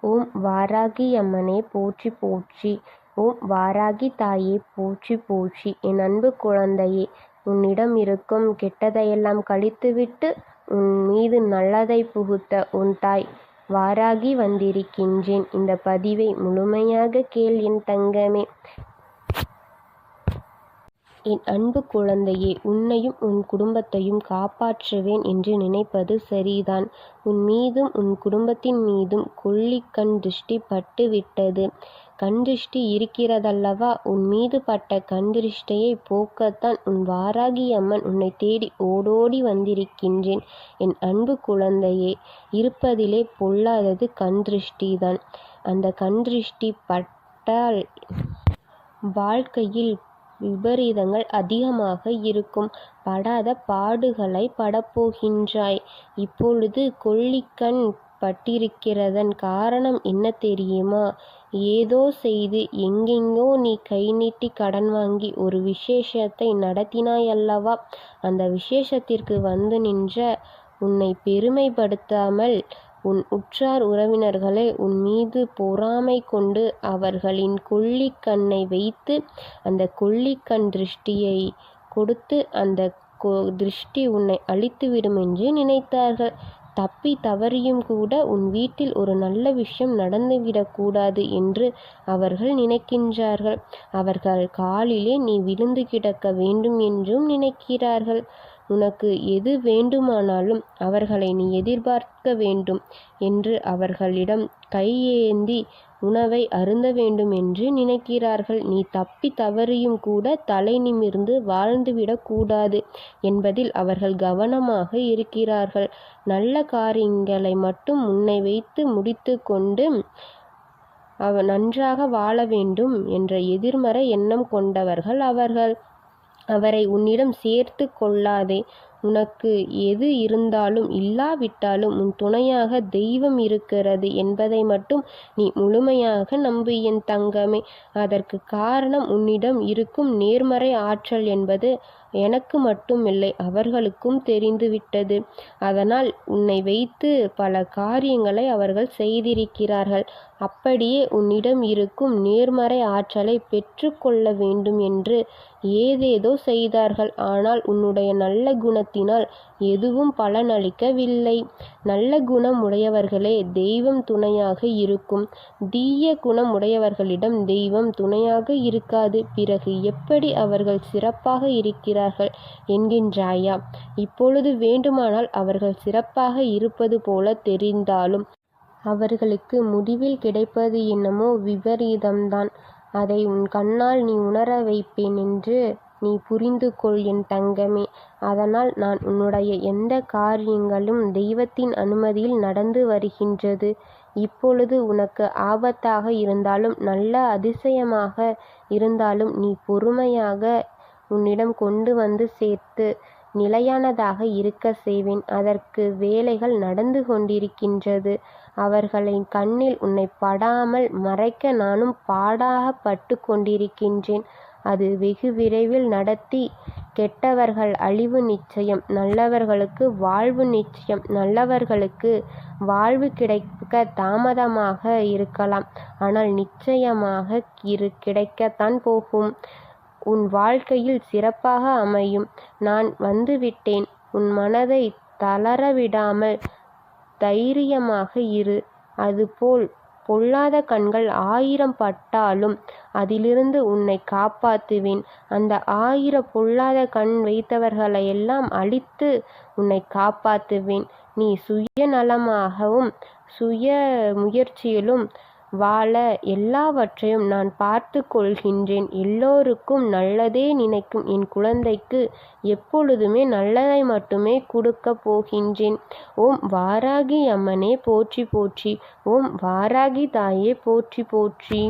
ஓம் வாராகி அம்மனே போற்றி போற்றி. ஓம் வாராகி தாயே போற்றி போற்றி. என் அன்பு குழந்தையே, உன்னிடம் இருக்கும் கெட்டதையெல்லாம் கழித்துவிட்டு உன் மீது நல்லதை புகுத்த உன் தாய் வாராகி வந்திருக்கின்றேன். இந்த பதிவை முழுமையாக கேள் என் தங்கமே. என் அன்பு குழந்தையே, உன்னையும் உன் குடும்பத்தையும் காப்பாற்றுவேன் என்று நினைப்பது சரிதான். உன் மீதும் உன் குடும்பத்தின் மீதும் கொள்ளிக் கண் திருஷ்டி பட்டு விட்டது. கண் திருஷ்டி இருக்கிறதல்லவா? உன் மீது பட்ட கண் திருஷ்டியை போக்கத்தான் உன் வாராகி அம்மன் உன்னை தேடி ஓடோடி வந்திருக்கின்றேன். என் அன்பு குழந்தையே, இருப்பதிலே பொல்லாதது கண் திருஷ்டிதான். அந்த கண் திருஷ்டி பட்டால் வாழ்க்கையில் விபரீதங்கள் அதிகமாக இருக்கும். படாத பாடுகளை படப்போகின்றாய். இப்பொழுது கொள்ளிக்கண் பட்டிருக்கிறதன் காரணம் என்ன தெரியுமா? ஏதோ செய்து எங்கெங்கோ நீ கை நீட்டி கடன் வாங்கி ஒரு விசேஷத்தை நடத்தினாய் அல்லவா? அந்த விசேஷத்திற்கு வந்து நின்ற உன்னை பெருமைப்படுத்தாமல் உன் உற்றார் உறவினர்களே உன் மீது பொறாமை கொண்டு அவர்களின் கொள்ளிக் கண்ணை வைத்து அந்த கொள்ளிக்கண் திருஷ்டியை கொடுத்து அந்த திருஷ்டி உன்னை அழித்துவிடும் என்று நினைத்தார்கள். தப்பி தவறியும் கூட உன் வீட்டில் ஒரு நல்ல விஷயம் நடந்துவிடக்கூடாது என்று அவர்கள் நினைக்கின்றார்கள். அவர்கள் காலிலே நீ விழுந்து கிடக்க வேண்டும் என்றும் நினைக்கிறார்கள். உனக்கு எது வேண்டுமானாலும் அவர்களை நீ எதிர்பார்க்க வேண்டும் என்று அவர்களிடம் கையேந்தி உணவை அருந்த வேண்டும் என்று நினைக்கிறார்கள். நீ தப்பி தவறியும் கூட தலை நிமிர்ந்து வாழ்ந்துவிடக்கூடாது என்பதில் அவர்கள் கவனமாக இருக்கிறார்கள். நல்ல காரியங்களை மட்டும் முன்னை வைத்து முடித்து கொண்டு நன்றாக வாழ வேண்டும் என்ற எதிர்மறை எண்ணம் கொண்டவர்கள் அவர்கள். அவரை உன்னிடம் சேர்த்து கொள்ளாதே. உனக்கு எது இருந்தாலும் இல்லாவிட்டாலும் உன் துணையாக தெய்வம் இருக்கிறது என்பதை மட்டும் நீ முழுமையாக நம்பு என் தங்கமே. அதற்கு காரணம் உன்னிடம் இருக்கும் நேர்மறை ஆற்றல் என்பது எனக்கு மட்டுமில்லை, அவர்களுக்கும் தெரிந்துவிட்டது. அதனால் உன்னை வைத்து பல காரியங்களை அவர்கள் செய்திருக்கிறார்கள். அப்படியே உன்னிடம் இருக்கும் நேர்மறை ஆற்றலை பெற்று கொள்ள வேண்டும் என்று ஏதேதோ செய்தார்கள். ஆனால் உன்னுடைய நல்ல குணத்தினால் எதுவும் பலனளிக்கவில்லை. நல்ல குணம் உடையவர்களே தெய்வம் துணையாக இருக்கும். தீய குணம் உடையவர்களிடம் தெய்வம் துணையாக இருக்காது. பிறகு எப்படி அவர்கள் சிறப்பாக இருக்கிறார்கள் என்கின்றாயா? இப்பொழுது வேண்டுமானால் அவர்கள் சிறப்பாக இருப்பது போல தெரிந்தாலும் அவர்களுக்கு முடிவில் கிடைப்பது என்னமோ விபரீதம்தான். அதை உன் கண்ணால் நீ உணர வைப்பேன் என்று நீ புரிந்து கொள் என் தங்கமே. அதனால் நான் உன்னுடைய எந்த காரியங்களும் தெய்வத்தின் அனுமதியில் நடந்து வருகின்றது. இப்பொழுது உனக்கு ஆபத்தாக இருந்தாலும் நல்ல அதிசயமாக இருந்தாலும் நீ பொறுமையாக உன்னிடம் கொண்டு வந்து சேர்த்து நிலையானதாக இருக்க செய்வேன். அதற்கு வேலைகள் நடந்து கொண்டிருக்கின்றது. அவர்களின் கண்ணில் உன்னை படாமல் மறைக்க நானும் பாடாக பட்டு கொண்டிருக்கின்றேன். அது வெகு விரைவில் நடத்தி கெட்டவர்கள் அழிவு நிச்சயம், நல்லவர்களுக்கு வாழ்வு நிச்சயம். நல்லவர்களுக்கு வாழ்வு கிடைக்க தாமதமாக இருக்கலாம், ஆனால் நிச்சயமாக கிடைக்கத்தான் போகும். உன் வாழ்க்கையில் சிறப்பாக அமையும். நான் வந்துவிட்டேன். உன் மனதை தளரவிடாமல் தைரியமாக இரு. அதுபோல் பொல்லாத கண்கள் 1000 பட்டாலும் அதிலிருந்து உன்னை காப்பாற்றுவேன். அந்த 1000 பொல்லாத கண் வைத்தவர்களையெல்லாம் அழித்து உன்னை காப்பாற்றுவேன். நீ சுயநலமாகவும் சுய முயற்சியிலும் வாழ எல்லாவற்றையும் நான் பார்த்து கொள்கின்றேன். எல்லோருக்கும் நல்லதே நினைக்கும் என் குழந்தைக்கு எப்பொழுதுமே நல்லதை மட்டுமே கொடுக்க போகின்றேன். ஓம் வாராகி அம்மனே போற்றி போற்றி. ஓம் வாராகி தாயே போற்றி போற்றி.